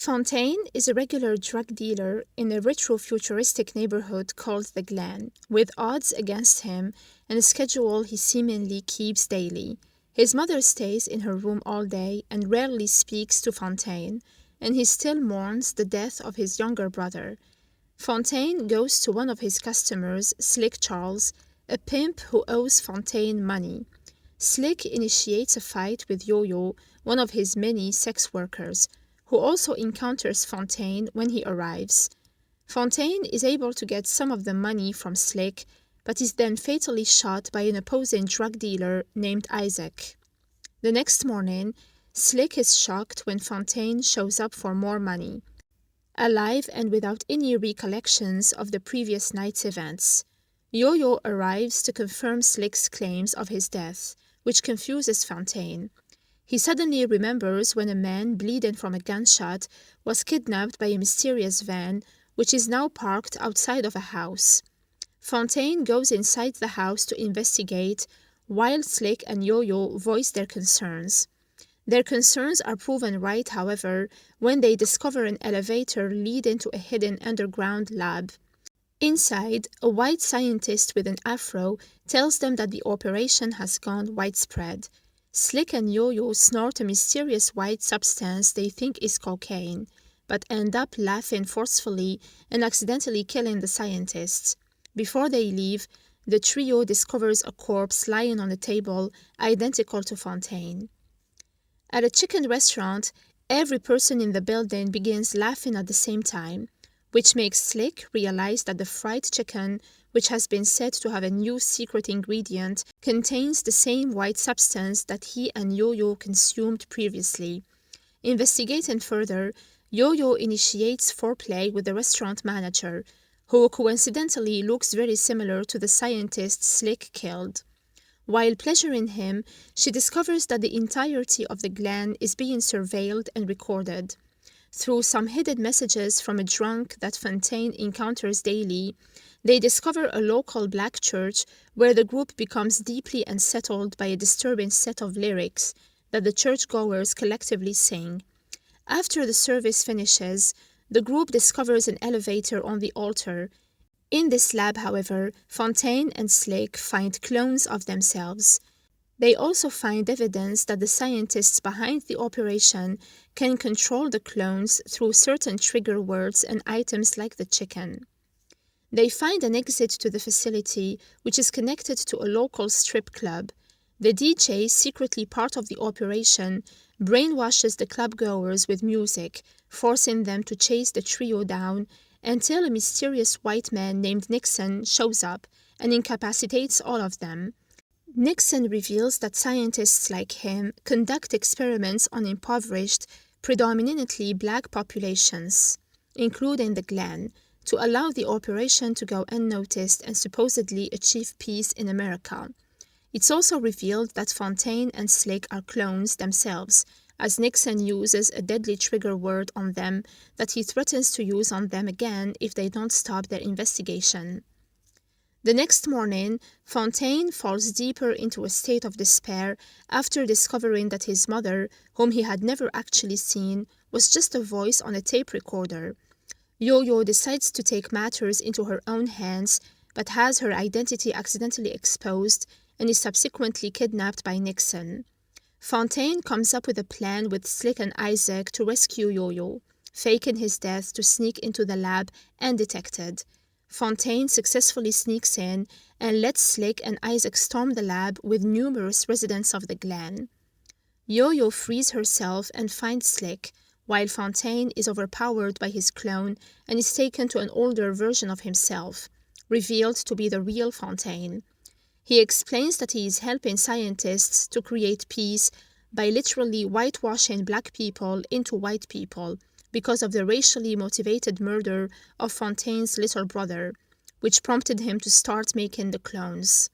Fontaine is a regular drug dealer in a retro-futuristic neighborhood called the Glen, with odds against him and a schedule he seemingly keeps daily. His mother stays in her room all day and rarely speaks to Fontaine, and he still mourns the death of his younger brother. Fontaine goes to one of his customers, Slick Charles, a pimp who owes Fontaine money. Slick initiates a fight with Yo-Yo, one of his many sex workers, who also encounters Fontaine when he arrives. Fontaine is able to get some of the money from Slick, but is then fatally shot by an opposing drug dealer named Isaac. The next morning, Slick is shocked when Fontaine shows up for more money, alive and without any recollections of the previous night's events. Yo-Yo arrives to confirm Slick's claims of his death, which confuses Fontaine. He suddenly remembers when a man bleeding from a gunshot was kidnapped by a mysterious van, which is now parked outside of a house. Fontaine goes inside the house to investigate, while Slick and Yo-Yo voice their concerns. Their concerns are proven right, however, when they discover an elevator leading to a hidden underground lab. Inside, a white scientist with an afro tells them that the operation has gone widespread. Slick and Yo-Yo snort a mysterious white substance they think is cocaine, but end up laughing forcefully and accidentally killing the scientists. Before they leave, the trio discovers a corpse lying on a table identical to Fontaine. At a chicken restaurant, every person in the building begins laughing at the same time, which makes Slick realize that the fried chicken, which has been said to have a new secret ingredient, contains the same white substance that he and Yo-Yo consumed previously. Investigating further, Yo-Yo initiates foreplay with the restaurant manager, who coincidentally looks very similar to the scientist Slick killed. While pleasuring him, she discovers that the entirety of the Glen is being surveilled and recorded. Through some hidden messages from a drunk that Fontaine encounters daily, they discover a local black church where the group becomes deeply unsettled by a disturbing set of lyrics that the churchgoers collectively sing. After the service finishes, the group discovers an elevator on the altar. In this lab, however, Fontaine and Slick find clones of themselves. They also find evidence that the scientists behind the operation can control the clones through certain trigger words and items like the chicken. They find an exit to the facility, which is connected to a local strip club. The DJ, secretly part of the operation, brainwashes the club-goers with music, forcing them to chase the trio down until a mysterious white man named Nixon shows up and incapacitates all of them. Nixon reveals that scientists like him conduct experiments on impoverished, predominantly black populations, including the Glen, to allow the operation to go unnoticed and supposedly achieve peace in America. It's also revealed that Fontaine and Slick are clones themselves, as Nixon uses a deadly trigger word on them that he threatens to use on them again if they don't stop their investigation. The next morning, Fontaine falls deeper into a state of despair after discovering that his mother, whom he had never actually seen, was just a voice on a tape recorder. Yo-Yo decides to take matters into her own hands, but has her identity accidentally exposed and is subsequently kidnapped by Nixon. Fontaine comes up with a plan with Slick and Isaac to rescue Yo-Yo, faking his death to sneak into the lab undetected. Fontaine successfully sneaks in and lets Slick and Isaac storm the lab with numerous residents of the Glen. Yo-Yo frees herself and finds Slick, while Fontaine is overpowered by his clone and is taken to an older version of himself, revealed to be the real Fontaine. He explains that he is helping scientists to create peace by literally whitewashing black people into white people because of the racially motivated murder of Fontaine's little brother, which prompted him to start making the clones.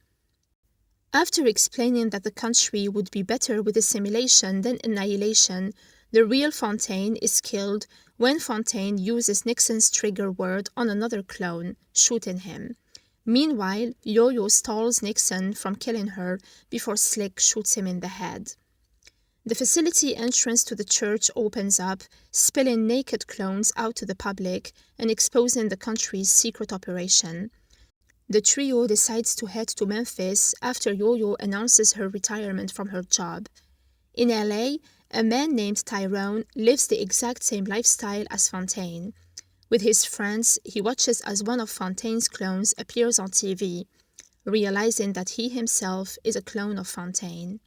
After explaining that the country would be better with assimilation than annihilation, the real Fontaine is killed when Fontaine uses Nixon's trigger word on another clone, shooting him. Meanwhile, Yo-Yo stalls Nixon from killing her before Slick shoots him in the head. The facility entrance to the church opens up, spilling naked clones out to the public and exposing the country's secret operation. The trio decides to head to Memphis after Yo-Yo announces her retirement from her job. In LA, a man named Tyrone lives the exact same lifestyle as Fontaine. With his friends, he watches as one of Fontaine's clones appears on TV, realizing that he himself is a clone of Fontaine.